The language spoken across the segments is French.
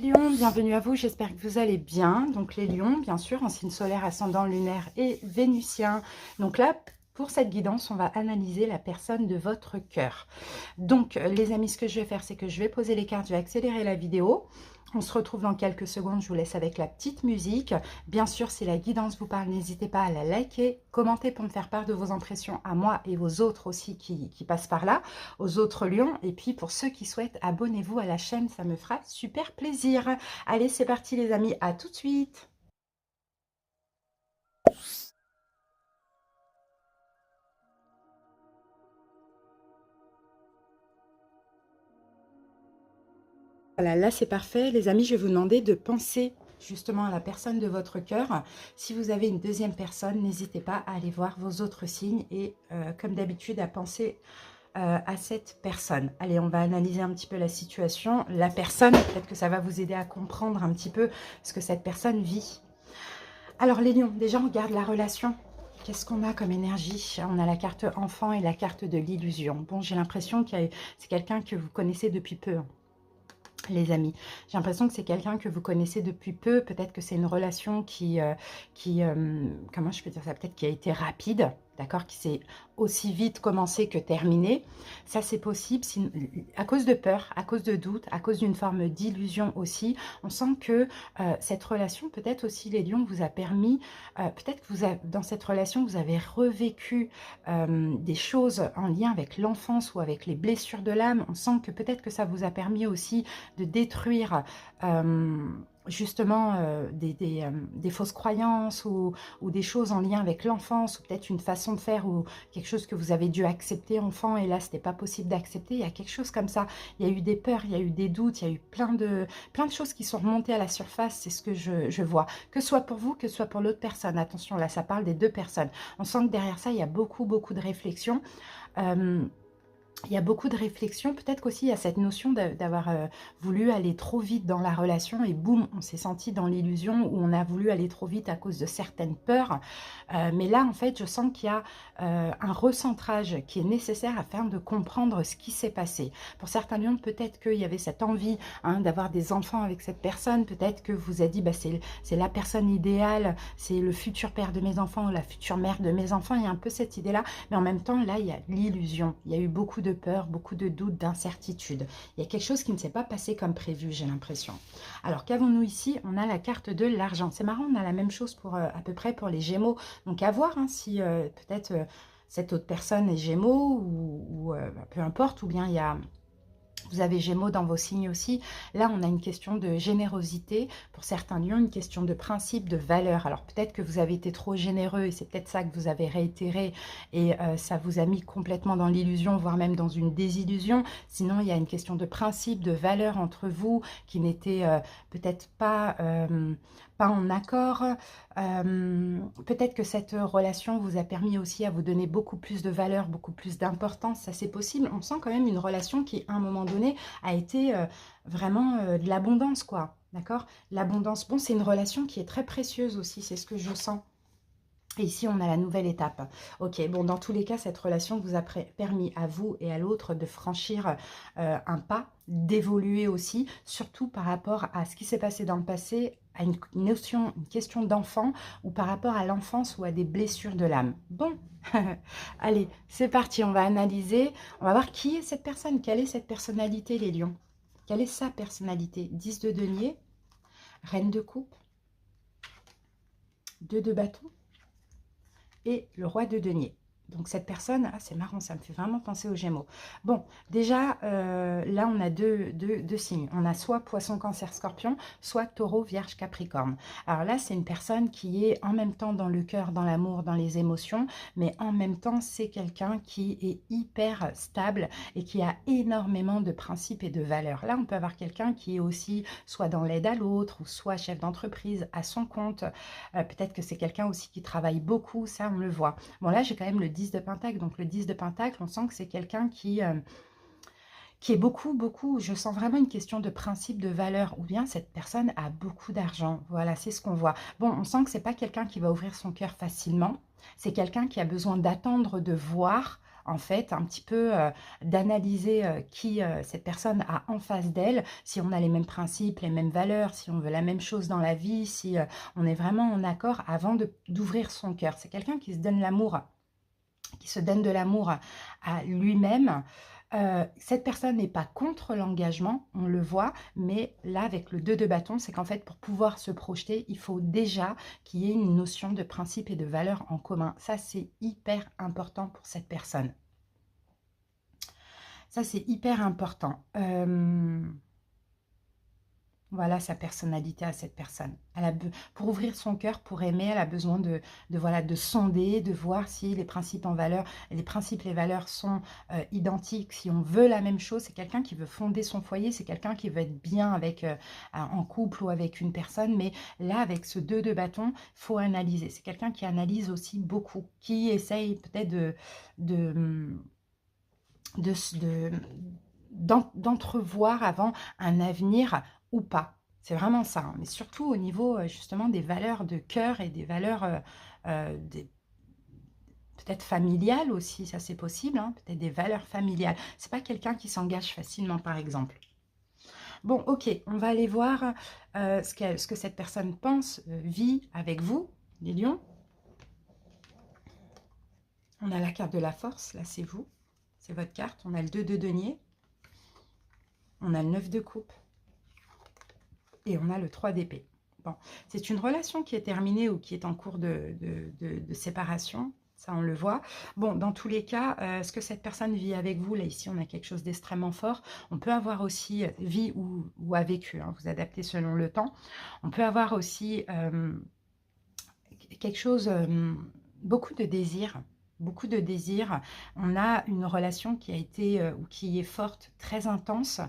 Lions, bienvenue à vous, j'espère que vous allez bien. Donc les lions, bien sûr, en signe solaire, ascendant lunaire et vénusien. Donc là, pour cette guidance, on va analyser la personne de votre cœur. Donc les amis, ce que je vais faire, c'est que je vais poser les cartes, je vais accélérer la vidéo. On se retrouve dans quelques secondes, je vous laisse avec la petite musique. Bien sûr, si la guidance vous parle, n'hésitez pas à la liker, commenter pour me faire part de vos impressions à moi et aux autres aussi qui passent par là, aux autres lions. Et puis pour ceux qui souhaitent, abonnez-vous à la chaîne, ça me fera super plaisir. Allez, c'est parti les amis, à tout de suite. Voilà, là c'est parfait. Les amis, je vais vous demander de penser justement à la personne de votre cœur. Si vous avez une deuxième personne, n'hésitez pas à aller voir vos autres signes et comme d'habitude à penser à cette personne. Allez, on va analyser un petit peu la situation. La personne, peut-être que ça va vous aider à comprendre un petit peu ce que cette personne vit. Alors les lions, déjà on regarde la relation. Qu'est-ce qu'on a comme énergie? On a la carte enfant et la carte de l'illusion. Bon, j'ai l'impression que c'est quelqu'un que vous connaissez depuis peu, hein, les amis. J'ai l'impression que c'est quelqu'un que vous connaissez depuis peu. Peut-être que c'est une relation comment je peux dire ça? Peut-être qui a été rapide, d'accord, qui s'est aussi vite commencé que terminé. Ça, c'est possible à cause de peur, à cause de doute, à cause d'une forme d'illusion aussi. On sent que cette relation, peut-être aussi les lions, vous a permis, peut-être que dans cette relation, vous avez revécu des choses en lien avec l'enfance ou avec les blessures de l'âme. On sent que peut-être que ça vous a permis aussi de détruire justement des fausses croyances ou des choses en lien avec l'enfance, ou peut-être une façon de faire ou quelque chose que vous avez dû accepter enfant et là c'était pas possible d'accepter. Il y a quelque chose comme ça, il y a eu des peurs, il y a eu des doutes, il y a eu plein de choses qui sont remontées à la surface. C'est ce que je vois, que ce soit pour vous, que ce soit pour l'autre personne. Attention, là ça parle des deux personnes. On sent que derrière ça il y a beaucoup de réflexion. Il y a beaucoup de réflexion, peut-être qu'aussi il y a cette notion d'avoir voulu aller trop vite dans la relation et boum, on s'est senti dans l'illusion où on a voulu aller trop vite à cause de certaines peurs. Mais là, en fait, je sens qu'il y a un recentrage qui est nécessaire afin de comprendre ce qui s'est passé. Pour certains lions, peut-être qu'il y avait cette envie d'avoir des enfants avec cette personne. Peut-être que vous avez dit, bah, c'est la personne idéale, c'est le futur père de mes enfants ou la future mère de mes enfants. Il y a un peu cette idée-là. Mais en même temps, là, il y a l'illusion. Il y a eu beaucoup de peur, beaucoup de doutes, d'incertitude. Il y a quelque chose qui ne s'est pas passé comme prévu, j'ai l'impression. Alors, qu'avons-nous ici? On a la carte de l'argent. C'est marrant, on a la même chose pour à peu près pour les Gémeaux. Donc, à voir si peut-être cette autre personne est Gémeaux ou peu importe, ou bien il y a... Vous avez Gémeaux dans vos signes aussi. Là, on a une question de générosité. Pour certains lions, une question de principe, de valeur. Alors, peut-être que vous avez été trop généreux et c'est peut-être ça que vous avez réitéré et ça vous a mis complètement dans l'illusion, voire même dans une désillusion. Sinon, il y a une question de principe, de valeur entre vous qui n'était peut-être pas en accord. Peut-être que cette relation vous a permis aussi à vous donner beaucoup plus de valeur, beaucoup plus d'importance. Ça, c'est possible. On sent quand même une relation qui, à un moment donné, a été vraiment de l'abondance, quoi. D'accord? L'abondance. Bon, c'est une relation qui est très précieuse aussi, c'est ce que je sens. Et ici, on a la nouvelle étape. Ok, bon, dans tous les cas, cette relation vous a permis à vous et à l'autre de franchir un pas, d'évoluer aussi, surtout par rapport à ce qui s'est passé dans le passé, à une question d'enfant, ou par rapport à l'enfance ou à des blessures de l'âme. Bon, allez, c'est parti, on va analyser, on va voir qui est cette personne, quelle est cette personnalité, les lions. Quelle est sa personnalité? 10 de denier, reine de coupe, 2 de bâton, et le roi de denier. Donc cette personne, ah, c'est marrant, ça me fait vraiment penser aux Gémeaux. Bon, déjà, là, on a deux signes. On a soit Poisson, Cancer, Scorpion, soit Taureau, Vierge, Capricorne. Alors là, c'est une personne qui est en même temps dans le cœur, dans l'amour, dans les émotions, mais en même temps, c'est quelqu'un qui est hyper stable et qui a énormément de principes et de valeurs. Là, on peut avoir quelqu'un qui est aussi soit dans l'aide à l'autre, ou soit chef d'entreprise à son compte. Peut-être que c'est quelqu'un aussi qui travaille beaucoup, ça, on le voit. Bon, là, j'ai quand même le 10 de Pentacle. Donc, le 10 de Pentacle, on sent que c'est quelqu'un qui est beaucoup, je sens vraiment une question de principe, de valeur, ou bien cette personne a beaucoup d'argent. Voilà, c'est ce qu'on voit. Bon, on sent que c'est pas quelqu'un qui va ouvrir son cœur facilement. C'est quelqu'un qui a besoin d'attendre, de voir en fait, un petit peu d'analyser qui cette personne a en face d'elle, si on a les mêmes principes, les mêmes valeurs, si on veut la même chose dans la vie, si on est vraiment en accord avant d'ouvrir son cœur. C'est quelqu'un qui se donne l'amour, qui se donne de l'amour à lui-même. Cette personne n'est pas contre l'engagement, on le voit, mais là, avec le 2 de bâton, c'est qu'en fait, pour pouvoir se projeter, il faut déjà qu'il y ait une notion de principe et de valeur en commun. Ça, c'est hyper important pour cette personne. Ça, c'est hyper important. Voilà sa personnalité à cette personne. Pour ouvrir son cœur, pour aimer, elle a besoin voilà, de sonder, de voir si les principes les principes, les valeurs sont identiques, si on veut la même chose. C'est quelqu'un qui veut fonder son foyer, c'est quelqu'un qui veut être bien avec, en couple ou avec une personne. Mais là, avec ce 2 de bâton, il faut analyser. C'est quelqu'un qui analyse aussi beaucoup, qui essaye peut-être de d'entrevoir avant un avenir ou pas. C'est vraiment ça, hein. Mais surtout au niveau justement des valeurs de cœur et des valeurs peut-être familiales aussi, ça c'est possible, hein, peut-être des valeurs familiales. C'est pas quelqu'un qui s'engage facilement, par exemple. Bon, ok, on va aller voir ce que cette personne pense, vit avec vous, les lions. On a la carte de la force, là c'est vous, c'est votre carte. On a le 2 de denier, on a le 9 de coupe et on a le 3 d'épée. Bon, c'est une relation qui est terminée ou qui est en cours de séparation. Ça, on le voit. Bon, dans tous les cas, ce que cette personne vit avec vous, là, ici, on a quelque chose d'extrêmement fort. On peut avoir aussi vie ou a vécu, hein, vous adaptez selon le temps. On peut avoir aussi quelque chose, beaucoup de désir. Beaucoup de désir. On a une relation qui a été, ou qui est forte, très intense.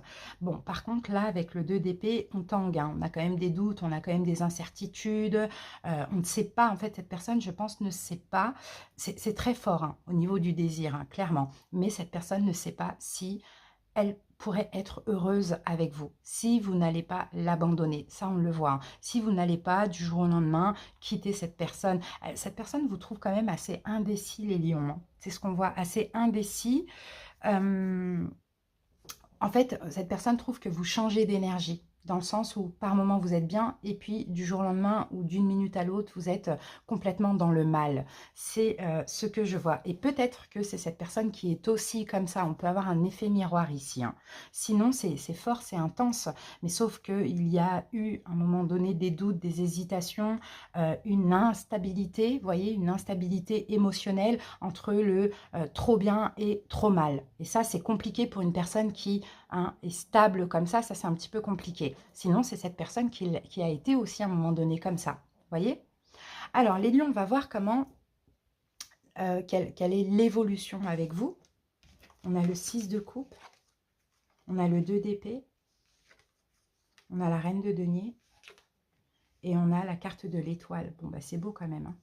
Bon, par contre, là, avec le 2 d'épée, on tangue, hein. On a quand même des doutes, on a quand même des incertitudes. On ne sait pas, en fait, cette personne, je pense, ne sait pas. C'est très fort, hein, au niveau du désir, hein, clairement. Mais cette personne ne sait pas si elle pourrait être heureuse avec vous, si vous n'allez pas l'abandonner. Ça, on le voit, hein. Si vous n'allez pas, du jour au lendemain, quitter cette personne vous trouve quand même assez indécis, les lions, hein. C'est ce qu'on voit, assez indécis. Euh, En fait, cette personne trouve que vous changez d'énergie, dans le sens où par moment vous êtes bien et puis du jour au lendemain ou d'une minute à l'autre, vous êtes complètement dans le mal. C'est ce que je vois. Et peut-être que c'est cette personne qui est aussi comme ça. On peut avoir un effet miroir ici, hein. Sinon, c'est fort, c'est intense. Mais sauf qu'il y a eu à un moment donné des doutes, des hésitations, une instabilité, vous voyez, une instabilité émotionnelle entre le trop bien et trop mal. Et ça, c'est compliqué pour une personne qui, hein, est stable comme ça c'est un petit peu compliqué. Sinon, c'est cette personne qui a été aussi à un moment donné comme ça. Vous voyez? Alors, les lions, on va voir comment, quelle est l'évolution avec vous. On a le 6 de coupe, on a le 2 d'épée, on a la reine de denier et on a la carte de l'étoile. Bon, bah, c'est beau quand même, hein.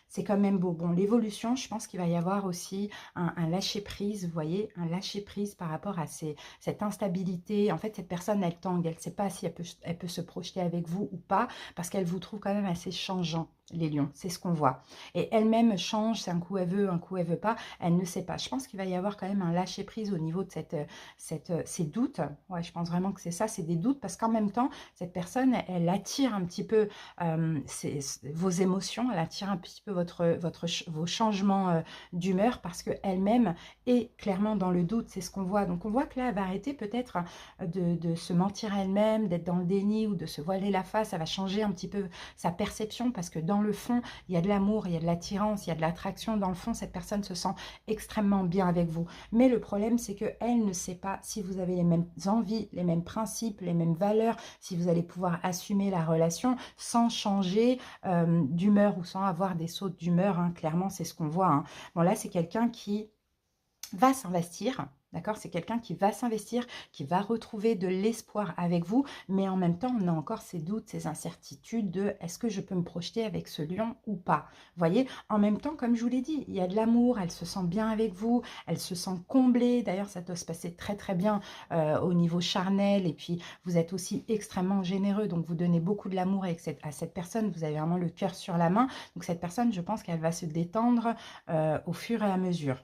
C'est quand même beau. Bon, l'évolution, je pense qu'il va y avoir aussi un lâcher-prise, vous voyez, un lâcher-prise par rapport à cette instabilité. En fait, cette personne, elle tangue, elle ne sait pas si elle peut se projeter avec vous ou pas, parce qu'elle vous trouve quand même assez changeant, les lions. C'est ce qu'on voit. Et elle-même change, c'est un coup elle veut, un coup elle veut pas, elle ne sait pas. Je pense qu'il va y avoir quand même un lâcher-prise au niveau de ces doutes. Ouais, je pense vraiment que c'est ça, c'est des doutes, parce qu'en même temps, cette personne, elle attire un petit peu vos émotions, elle attire un petit peu vos changements d'humeur, parce qu'elle-même est clairement dans le doute, c'est ce qu'on voit. Donc on voit que là, elle va arrêter peut-être de se mentir à elle-même, d'être dans le déni ou de se voiler la face. Elle va changer un petit peu sa perception, parce que dans le fond, il y a de l'amour, il y a de l'attirance, il y a de l'attraction. Dans le fond, cette personne se sent extrêmement bien avec vous. Mais le problème, c'est qu'elle ne sait pas si vous avez les mêmes envies, les mêmes principes, les mêmes valeurs, si vous allez pouvoir assumer la relation sans changer d'humeur ou sans avoir des sautes d'humeur, hein. Clairement, c'est ce qu'on voit, hein. Bon, là, c'est quelqu'un qui va s'investir, d'accord? C'est quelqu'un qui va s'investir, qui va retrouver de l'espoir avec vous, mais en même temps, on a encore ces doutes, ces incertitudes de est-ce que je peux me projeter avec ce lion ou pas? Vous voyez? En même temps, comme je vous l'ai dit, il y a de l'amour, elle se sent bien avec vous, elle se sent comblée. D'ailleurs, ça doit se passer très très bien au niveau charnel, et puis vous êtes aussi extrêmement généreux, donc vous donnez beaucoup de l'amour à cette personne, vous avez vraiment le cœur sur la main. Donc cette personne, je pense qu'elle va se détendre au fur et à mesure.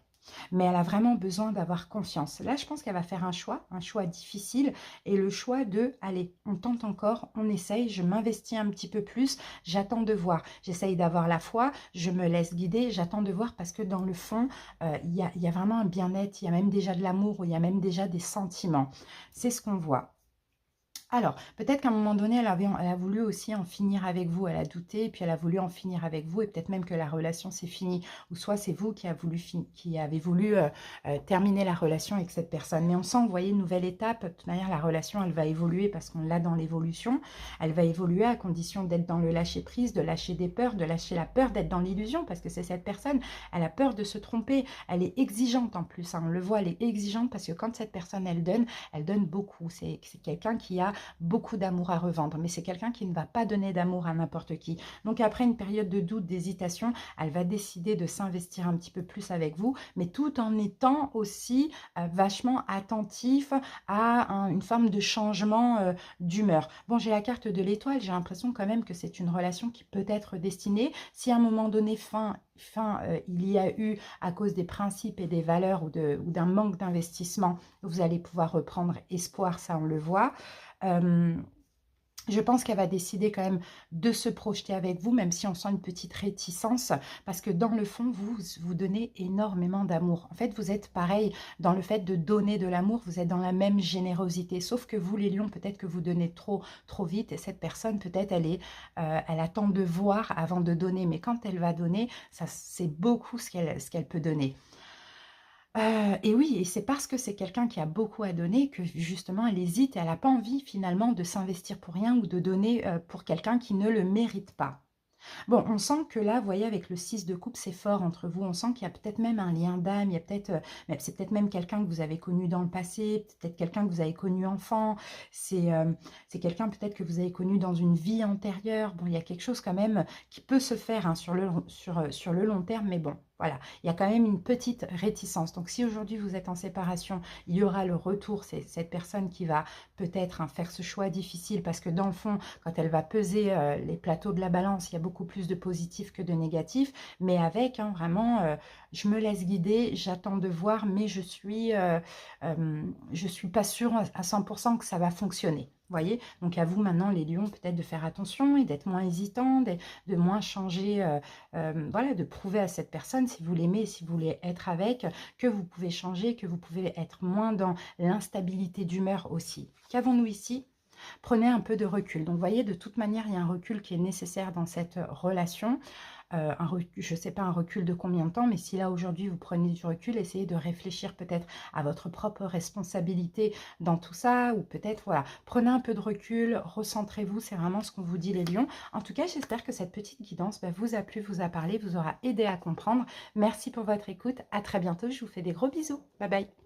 mais elle a vraiment besoin d'avoir confiance. Là, je pense qu'elle va faire un choix difficile, et le choix de, allez, on tente encore, on essaye, je m'investis un petit peu plus, j'attends de voir. J'essaye d'avoir la foi, je me laisse guider, j'attends de voir, parce que dans le fond, il y a vraiment un bien-être, il y a même déjà de l'amour, il y a même déjà des sentiments. C'est ce qu'on voit. Alors, peut-être qu'à un moment donné, elle a voulu aussi en finir avec vous. Elle a douté, et puis elle a voulu en finir avec vous, et peut-être même que la relation s'est finie. Ou soit c'est vous qui avez voulu terminer la relation avec cette personne. Mais on sent, vous voyez, une nouvelle étape. De toute manière, la relation, elle va évoluer, parce qu'on l'a dans l'évolution. Elle va évoluer à condition d'être dans le lâcher-prise, de lâcher des peurs, de lâcher la peur d'être dans l'illusion, parce que c'est cette personne, elle a peur de se tromper. Elle est exigeante en plus, hein. On le voit, elle est exigeante, parce que quand cette personne, elle donne beaucoup. C'est quelqu'un qui a beaucoup d'amour à revendre, mais c'est quelqu'un qui ne va pas donner d'amour à n'importe qui. Donc après une période de doute, d'hésitation, elle va décider de s'investir un petit peu plus avec vous, mais tout en étant aussi vachement attentif à une forme de changement d'humeur. Bon, j'ai la carte de l'étoile, j'ai l'impression quand même que c'est une relation qui peut être destinée. Si à un moment donné, il y a eu à cause des principes et des valeurs, ou d'un manque d'investissement, vous allez pouvoir reprendre espoir, ça on le voit. Euh, je pense qu'elle va décider quand même de se projeter avec vous, même si on sent une petite réticence, parce que dans le fond, vous donnez énormément d'amour. En fait, vous êtes pareil dans le fait de donner de l'amour, vous êtes dans la même générosité, sauf que vous, les lions, peut-être que vous donnez trop vite, et cette personne, peut-être, elle attend de voir avant de donner, mais quand elle va donner, ça, c'est beaucoup ce qu'elle peut donner. Et oui, et c'est parce que c'est quelqu'un qui a beaucoup à donner que justement elle hésite, et elle n'a pas envie finalement de s'investir pour rien, ou de donner pour quelqu'un qui ne le mérite pas. Bon, on sent que là, vous voyez, avec le 6 de coupe, c'est fort entre vous. On sent qu'il y a peut-être même un lien d'âme, il y a peut-être, c'est peut-être même quelqu'un que vous avez connu dans le passé, peut-être quelqu'un que vous avez connu enfant, c'est quelqu'un peut-être que vous avez connu dans une vie antérieure. Bon, il y a quelque chose quand même qui peut se faire, hein, sur le long terme, mais bon, voilà, il y a quand même une petite réticence. Donc si aujourd'hui vous êtes en séparation, il y aura le retour, c'est cette personne qui va peut-être, hein, faire ce choix difficile, parce que dans le fond, quand elle va peser les plateaux de la balance, il y a beaucoup plus de positifs que de négatifs, mais avec, hein, vraiment, je me laisse guider, j'attends de voir, mais je suis pas sûre à 100% que ça va fonctionner. Voyez, donc à vous maintenant, les lions, peut-être de faire attention et d'être moins hésitant, de moins changer, voilà, de prouver à cette personne, si vous l'aimez, si vous voulez être avec, que vous pouvez changer, que vous pouvez être moins dans l'instabilité d'humeur aussi. Qu'avons-nous ici? Prenez un peu de recul. Donc, vous voyez, de toute manière, il y a un recul qui est nécessaire dans cette relation. Je ne sais pas un recul de combien de temps, mais si là, aujourd'hui, vous prenez du recul, essayez de réfléchir peut-être à votre propre responsabilité dans tout ça, ou peut-être, voilà, prenez un peu de recul, recentrez-vous, c'est vraiment ce qu'on vous dit, les lions. En tout cas, j'espère que cette petite guidance vous a plu, vous a parlé, vous aura aidé à comprendre. Merci pour votre écoute. À très bientôt. Je vous fais des gros bisous. Bye bye.